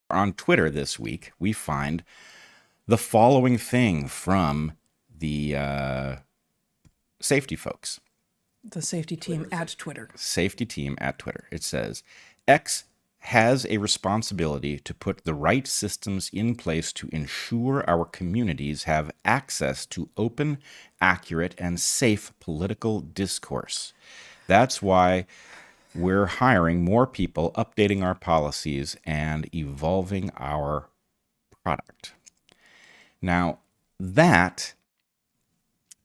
on Twitter this week, we find the following thing from the safety folks. The safety team at Twitter. Safety team at Twitter. It says, X has a responsibility to put the right systems in place to ensure our communities have access to open, accurate, and safe political discourse. That's why we're hiring more people, updating our policies, and evolving our product. Now, that...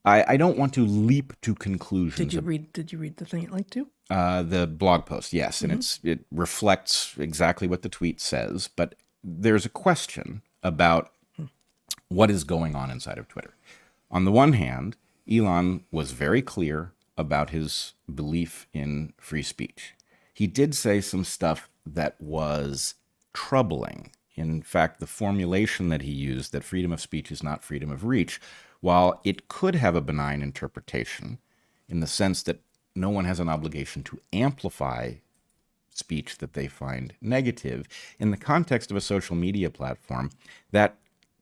I don't want to leap to conclusions. Did you read the thing it linked to? The blog post, yes, and it reflects exactly what the tweet says. But there's a question about what is going on inside of Twitter. On the one hand, Elon was very clear about his belief in free speech. He did say some stuff that was troubling. In fact, the formulation that he used, that freedom of speech is not freedom of reach, while it could have a benign interpretation in the sense that no one has an obligation to amplify speech that they find negative, in the context of a social media platform, that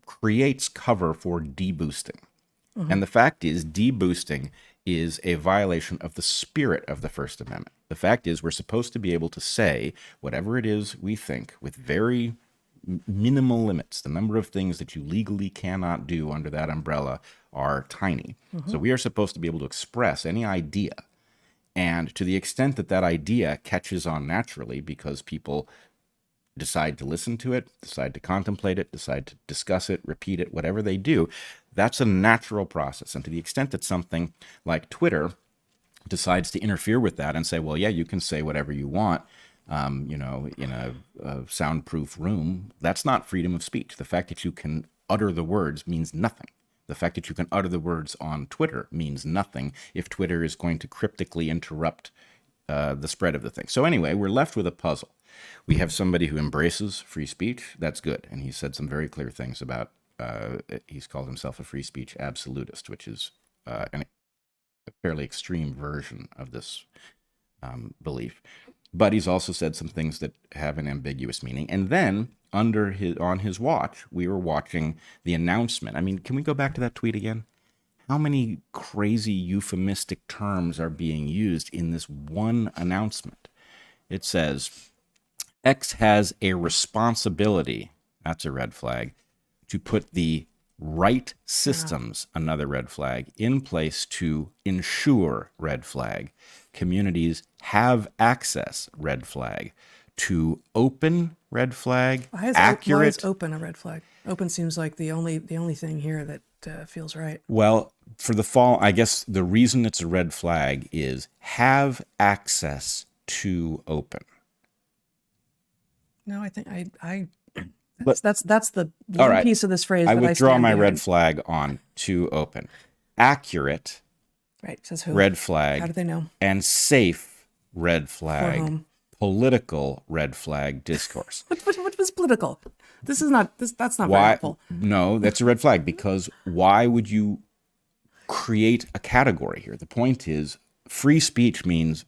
creates cover for deboosting. Mm-hmm. And the fact is, deboosting is a violation of the spirit of the First Amendment. The fact is, we're supposed to be able to say whatever it is we think with very minimal limits. The number of things that you legally cannot do under that umbrella are tiny. Mm-hmm. So we are supposed to be able to express any idea. And to the extent that that idea catches on naturally because people decide to listen to it, decide to contemplate it, decide to discuss it, repeat it, whatever they do, that's a natural process. And to the extent that something like Twitter decides to interfere with that and say, well, yeah, you can say whatever you want, in a soundproof room, that's not freedom of speech. The fact that you can utter the words means nothing. The fact that you can utter the words on Twitter means nothing if Twitter is going to cryptically interrupt the spread of the thing. So anyway, we're left with a puzzle. We have somebody who embraces free speech. That's good. And he said some very clear things about, he's called himself a free speech absolutist, which is a fairly extreme version of this belief. But he's also said some things that have an ambiguous meaning. And then on his watch, we were watching the announcement. I mean, can we go back to that tweet again? How many crazy euphemistic terms are being used in this one announcement? It says, X has a responsibility, that's a red flag, to put the right systems, another red flag, in place to ensure, red flag, communities have access, red flag, to open, red flag, accurate. Why is open a red flag? Open seems like the only thing here that feels right. Well, for the fall, I guess the reason it's a red flag is have access to No, I think that's the one right. piece of this phrase. I that withdraw I my behind. red flag on to open. Accurate. Right. Says who? Red flag. How do they know? And safe, red flag. For whom? Political, red flag discourse. What was political? That's not very helpful. No, that's a red flag, because why would you create a category here? The point is, free speech means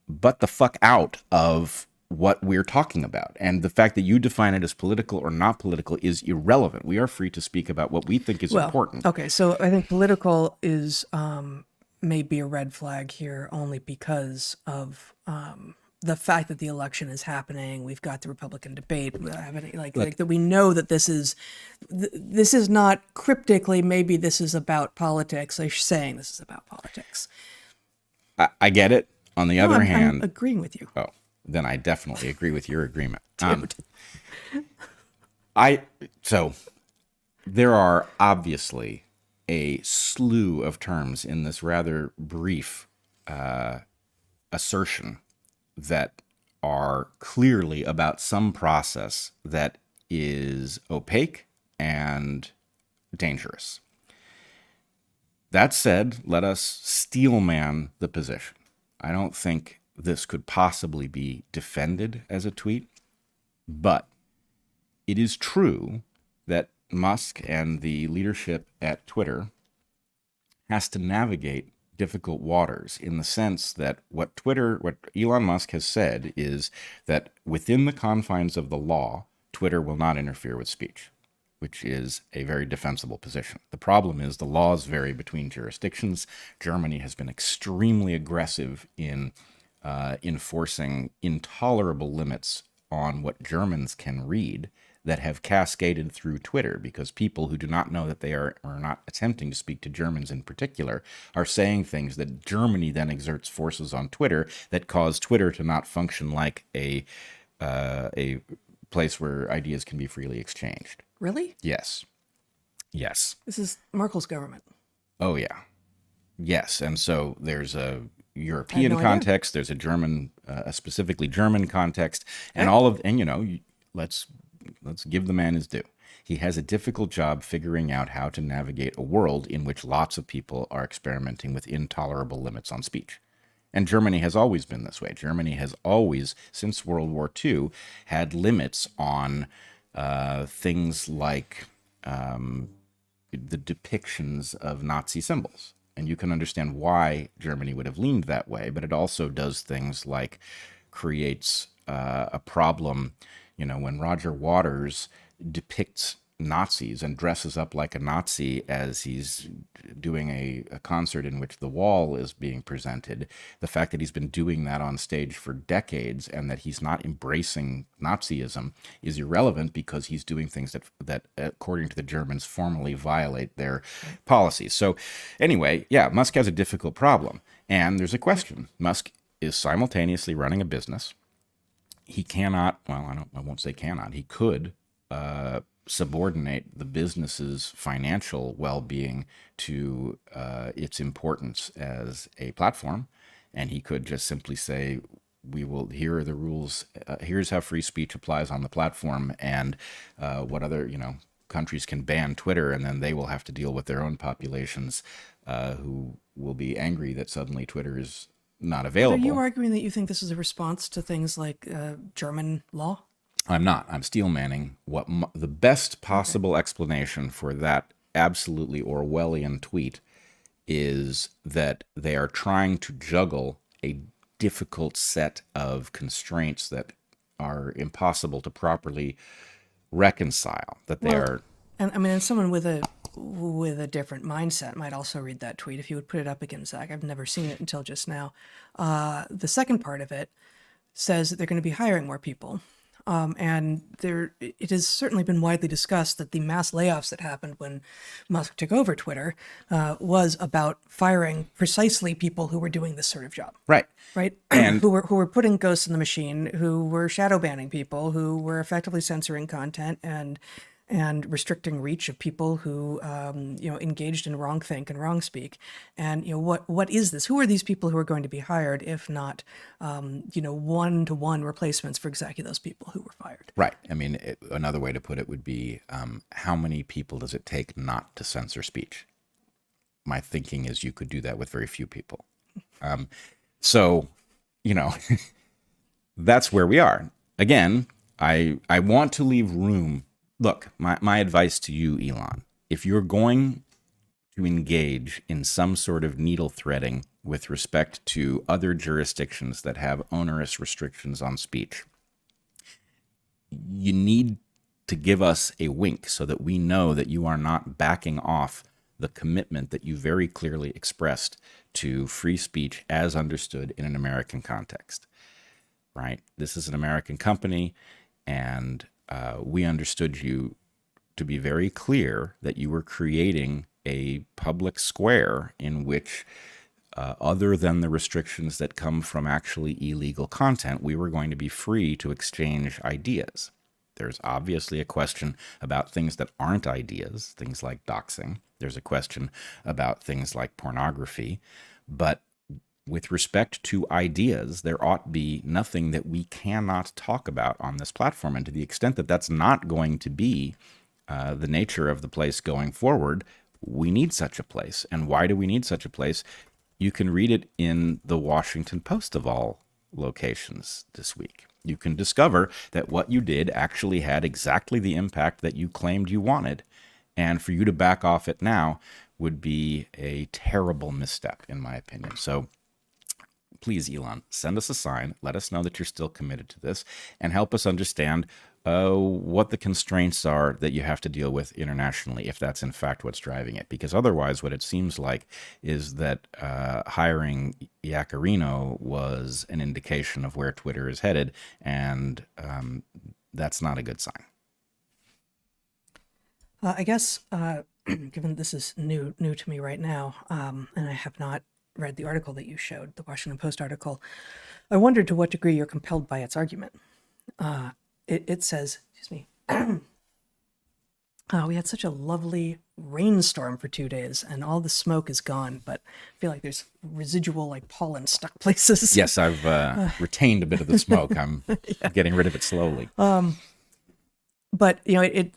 butt the fuck out of what we're talking about. And the fact that you define it as political or not political is irrelevant. We are free to speak about what we think is important. Okay, so I think political is may be a red flag here only because of the fact that the election is happening. We've got the Republican debate, like that we know that this is not cryptically, maybe this is about politics. They're saying this is about politics. I get it. On the other hand, I'm agreeing with you. Oh, then I definitely agree with your agreement. So there are obviously a slew of terms in this rather brief assertion that are clearly about some process that is opaque and dangerous. That said, let us steelman the position. I don't think this could possibly be defended as a tweet, but it is true that Musk and the leadership at Twitter has to navigate difficult waters, in the sense that what Elon Musk has said is that within the confines of the law, Twitter will not interfere with speech, which is a very defensible position. The problem is the laws vary between jurisdictions. Germany has been extremely aggressive in enforcing intolerable limits on what Germans can read that have cascaded through Twitter, because people who do not know that they are not attempting to speak to Germans in particular are saying things that Germany then exerts forces on Twitter that cause Twitter to not function like a place where ideas can be freely exchanged. Really? Yes. Yes. This is Merkel's government. Oh, yeah. Yes. And so there's a European context, there's a German, a specifically German context, and let's give the man his due. He has a difficult job figuring out how to navigate a world in which lots of people are experimenting with intolerable limits on speech. And Germany has always been this way. Germany has always, since World War II, had limits on things like the depictions of Nazi symbols. And you can understand why Germany would have leaned that way, but it also does things like creates a problem. When Roger Waters depicts Nazis and dresses up like a Nazi as he's doing a concert in which The Wall is being presented, the fact that he's been doing that on stage for decades and that he's not embracing Nazism is irrelevant, because he's doing things that according to the Germans, formally violate their policies. So anyway, yeah, Musk has a difficult problem. And there's a question. Musk is simultaneously running a business. He cannot, I won't say cannot, he could subordinate the business's financial well-being to its importance as a platform. And he could just simply say, here are the rules, here's how free speech applies on the platform, and what other, countries can ban Twitter, and then they will have to deal with their own populations who will be angry that suddenly Twitter is not available. Are you arguing that you think this is a response to things like German law? I'm not. I'm steel manning what the best possible explanation for that absolutely Orwellian tweet is that they are trying to juggle a difficult set of constraints that are impossible to properly reconcile. That they are. And someone with a different mindset might also read that tweet. If you would put it up again, Zach. I've never seen it until just now. The second part of it says that they're going to be hiring more people. And it has certainly been widely discussed that the mass layoffs that happened when Musk took over Twitter was about firing precisely people who were doing this sort of job. Right. And who were putting ghosts in the machine, who were shadow banning people, who were effectively censoring content and restricting reach of people who, engaged in wrong think and wrong speak. And, what is this? Who are these people who are going to be hired, if not, one-to-one replacements for exactly those people who were fired? Right. I mean, another way to put it would be, how many people does it take not to censor speech? My thinking is you could do that with very few people. That's where we are. Again, I want to leave room. Look, my advice to you, Elon, if you're going to engage in some sort of needle threading with respect to other jurisdictions that have onerous restrictions on speech, you need to give us a wink so that we know that you are not backing off the commitment that you very clearly expressed to free speech as understood in an American context, right? This is an American company, and we understood you to be very clear that you were creating a public square in which, other than the restrictions that come from actually illegal content, we were going to be free to exchange ideas. There's obviously a question about things that aren't ideas, things like doxing. There's a question about things like pornography. But with respect to ideas, there ought be nothing that we cannot talk about on this platform. And to the extent that that's not going to be the nature of the place going forward, we need such a place. And why do we need such a place? You can read it in the Washington Post of all locations this week. You can discover that what you did actually had exactly the impact that you claimed you wanted. And for you to back off it now would be a terrible misstep, in my opinion. So please, Elon, send us a sign. Let us know that you're still committed to this and help us understand what the constraints are that you have to deal with internationally, if that's in fact what's driving it. Because otherwise, what it seems like is that hiring Yaccarino was an indication of where Twitter is headed, and that's not a good sign. I guess, given this is new to me right now, and I have not read the article that you showed, the Washington Post article, I wondered to what degree you're compelled by its argument. It says, excuse me, we had such a lovely rainstorm for 2 days, and all the smoke is gone, but I feel like there's residual like pollen stuck places. Yes, I've retained a bit of the smoke. I'm getting rid of it slowly. But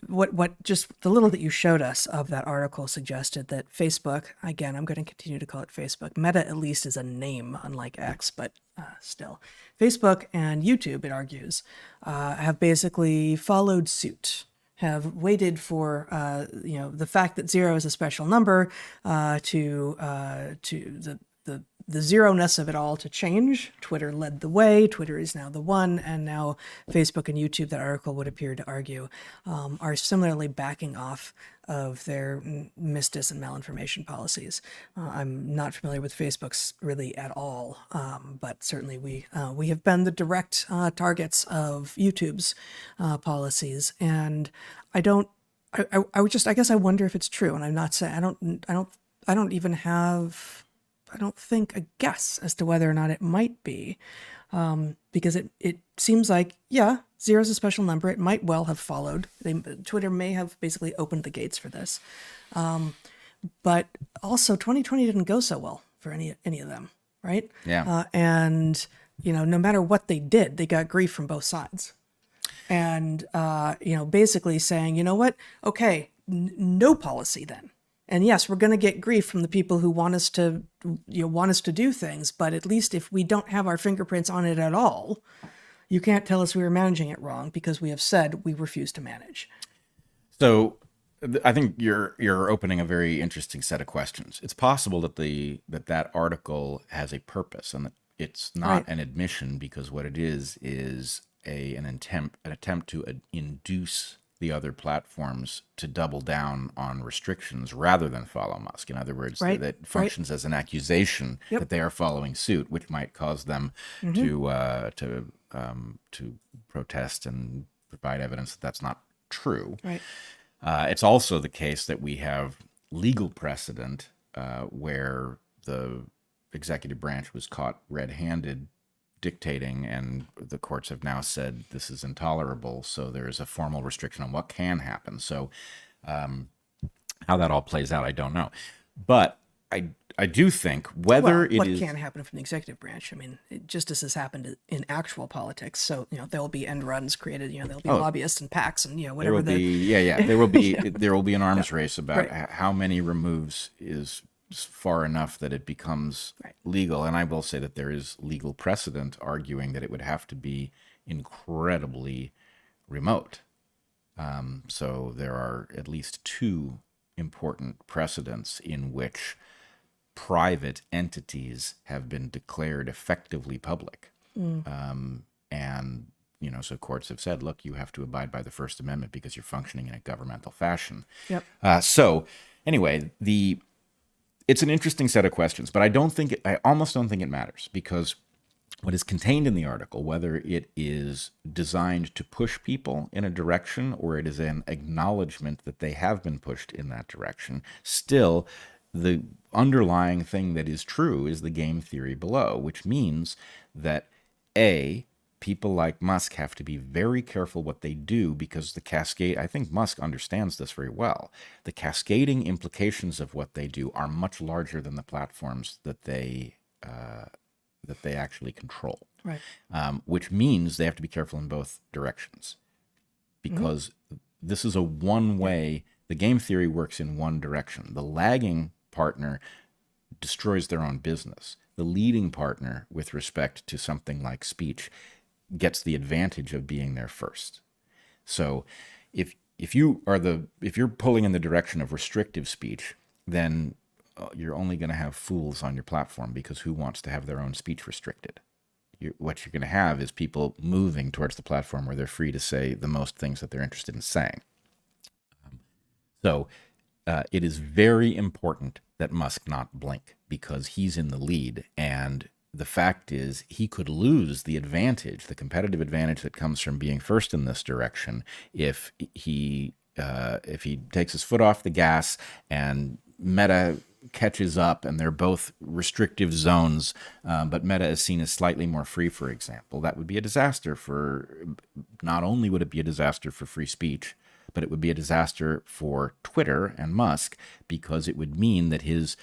what just the little that you showed us of that article suggested that Facebook, again, I'm going to continue to call it Facebook. Meta at least is a name, unlike X, but still, Facebook and YouTube, it argues, have basically followed suit, have waited for the fact that 0 is a special number to the zero-ness of it all to change. Twitter led the way. Twitter is now the one, and now Facebook and YouTube, that article would appear to argue, are similarly backing off of their misdis and malinformation policies. I'm not familiar with Facebook's really at all, but certainly we have been the direct targets of YouTube's policies, and I guess I wonder if it's true, and I'm not saying I don't even have. I don't think a guess as to whether or not it might be, because it seems like, 0 is a special number. It might well have followed. Twitter may have basically opened the gates for this. But also 2020 didn't go so well for any of them, right? Yeah. And, no matter what they did, they got grief from both sides. And, basically saying, you know what? Okay, no policy then. And yes, we're going to get grief from the people who want us to do things, but at least if we don't have our fingerprints on it at all, you can't tell us we were managing it wrong because we have said we refuse to manage. So I think you're opening a very interesting set of questions. It's possible that that article has a purpose and that it's not an admission, because what it is an attempt to induce the other platforms to double down on restrictions rather than follow Musk. In other words, that functions as an accusation that they are following suit, which might cause them to protest and provide evidence that that's not true. Right. It's also the case that we have legal precedent where the executive branch was caught red-handed dictating, and the courts have now said this is intolerable, so there is a formal restriction on what can happen. So how that all plays out, I don't know. But I do think what can happen from the executive branch. I mean, just as has happened in actual politics. So, there will be end runs created, there'll be lobbyists and PACs and, whatever. There will be an arms race about how many removes is far enough that it becomes legal. And I will say that there is legal precedent arguing that it would have to be incredibly remote. So there are at least 2 important precedents in which private entities have been declared effectively public. And, so courts have said, look, you have to abide by the First Amendment because you're functioning in a governmental fashion. Yep. So anyway, it's an interesting set of questions, but I almost don't think it matters, because what is contained in the article, whether it is designed to push people in a direction or it is an acknowledgement that they have been pushed in that direction, still the underlying thing that is true is the game theory below, which means that people like Musk have to be very careful what they do, because the cascade, I think Musk understands this very well, the cascading implications of what they do are much larger than the platforms that they actually control. Right. Which means they have to be careful in both directions, because this is a one-way, the game theory works in one direction. The lagging partner destroys their own business. The leading partner, with respect to something like speech, gets the advantage of being there first. So if you're pulling in the direction of restrictive speech, then you're only going to have fools on your platform, because who wants to have their own speech restricted? What you're going to have is people moving towards the platform where they're free to say the most things that they're interested in saying. So it is very important that Musk not blink, because he's in the lead. And the fact is, he could lose the advantage, the competitive advantage that comes from being first in this direction, if he takes his foot off the gas and Meta catches up and they're both restrictive zones, but Meta is seen as slightly more free, for example. That would be a disaster not only would it be a disaster for free speech, but it would be a disaster for Twitter and Musk, because it would mean that his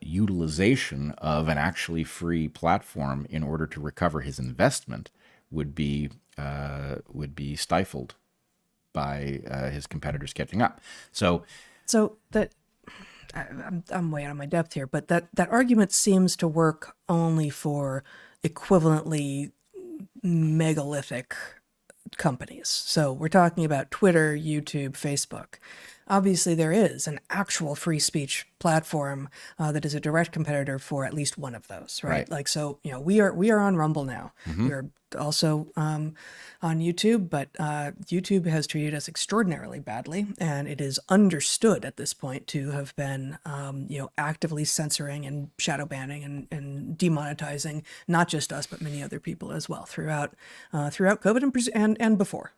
utilization of an actually free platform in order to recover his investment would be stifled by his competitors catching up. So that I'm way out of my depth here, but that argument seems to work only for equivalently megalithic companies. So we're talking about Twitter, YouTube, Facebook. Obviously, there is an actual free speech platform that is a direct competitor for at least one of those, right? Like, so, we are on Rumble now. We're also on YouTube, but YouTube has treated us extraordinarily badly, and it is understood at this point to have been, actively censoring and shadow banning and demonetizing not just us, but many other people as well throughout COVID and before.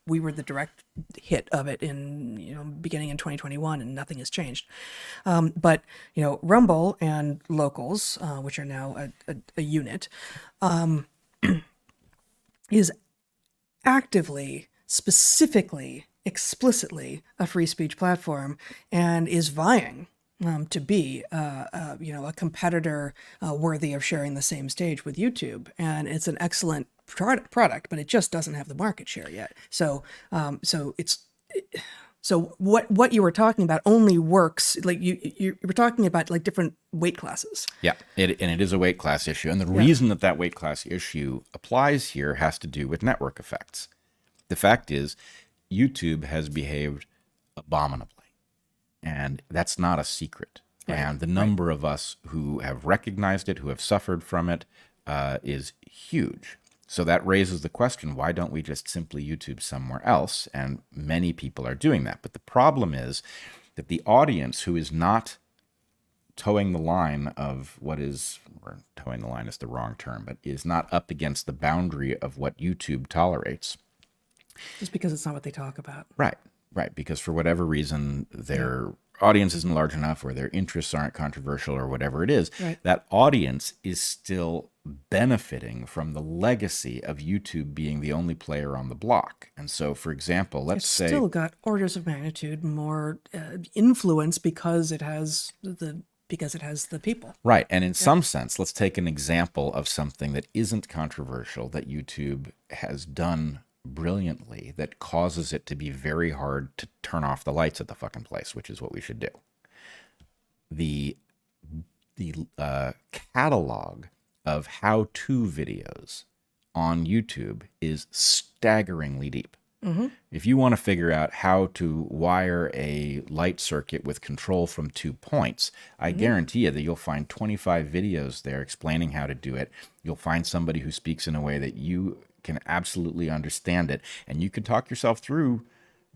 We were the direct hit of it in, beginning in 2021, and nothing has changed. But Rumble and Locals, which are now a unit, is actively, specifically, explicitly a free speech platform, and is vying to be, a competitor worthy of sharing the same stage with YouTube. And it's an excellent product, but it just doesn't have the market share yet. So what you were talking about only works, like you were talking about like different weight classes. Yeah, and it is a weight class issue. And the reason that weight class issue applies here has to do with network effects. The fact is, YouTube has behaved abominably. And that's not a secret. Right. And the number of us who have recognized it, who have suffered from it, is huge. So that raises the question, why don't we just simply YouTube somewhere else? And many people are doing that. But the problem is that the audience who is not towing the line of or towing the line is the wrong term, but is not up against the boundary of what YouTube tolerates. Just because it's not what they talk about. Right, because for whatever reason, their audience isn't large enough, or their interests aren't controversial, or whatever it is, that audience is still benefiting from the legacy of YouTube being the only player on the block. And so, for example, let's say... It's still got orders of magnitude more influence because it has the people. Right, and in some sense, let's take an example of something that isn't controversial that YouTube has done brilliantly that causes it to be very hard to turn off the lights at the fucking place, which is what we should do. The catalog of how-to videos on YouTube is staggeringly deep. If you want to figure out how to wire a light circuit with control from 2 points, I guarantee you that you'll find 25 videos there explaining how to do it. You'll find somebody who speaks in a way that you can absolutely understand it, and you can talk yourself through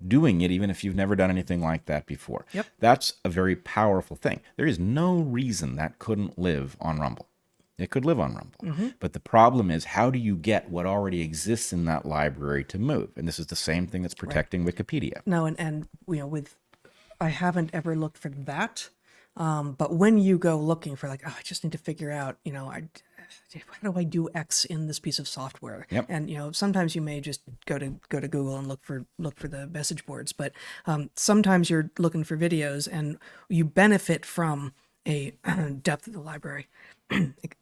doing it even if you've never done anything like that before. That's a very powerful thing. There is no reason that couldn't live on Rumble. It could live on Rumble. But the problem is, how do you get what already exists in that library to move? And this is the same thing that's protecting Wikipedia. No, and I haven't ever looked for that. But when you go looking for I just need to figure out, how do I do X in this piece of software? And sometimes you may just go to Google and look for the message boards, but sometimes you're looking for videos and you benefit from a depth of the library.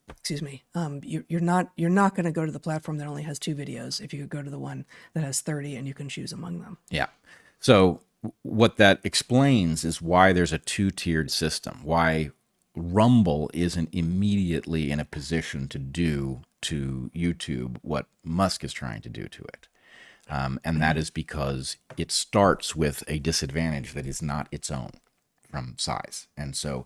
Excuse me. You're not going to go to the platform that only has 2 videos if you could go to the one that has 30 and you can choose among them. Yeah. So what that explains is why there's a 2-tiered system, why Rumble isn't immediately in a position to do to YouTube what Musk is trying to do to it. And that is because it starts with a disadvantage that is not its own. from size. And so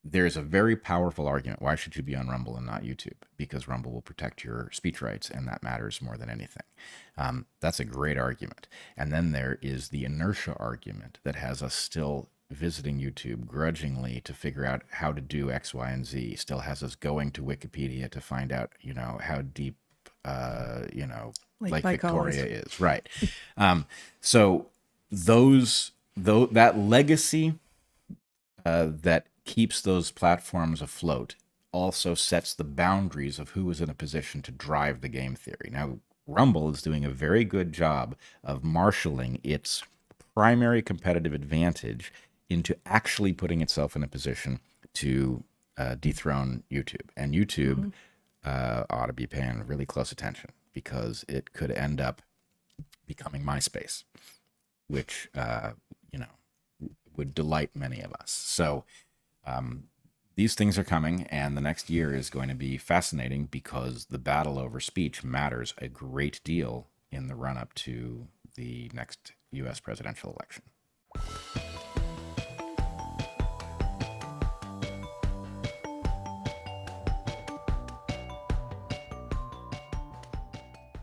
there's a very powerful argument. Why should you be on Rumble and not YouTube? Because Rumble will protect your speech rights, and that matters more than anything. That's a great argument. And then there is the inertia argument that has us still visiting YouTube grudgingly to figure out how to do X, Y, and Z, still has us going to Wikipedia to find out, how deep, Lake Victoria is. Right. So that legacy that keeps those platforms afloat also sets the boundaries of who is in a position to drive the game theory. Now, Rumble is doing a very good job of marshaling its primary competitive advantage into actually putting itself in a position to dethrone YouTube. And YouTube ought to be paying really close attention, because it could end up becoming MySpace, which, would delight many of us. So these things are coming, and the next year is going to be fascinating, because the battle over speech matters a great deal in the run-up to the next U.S. presidential election.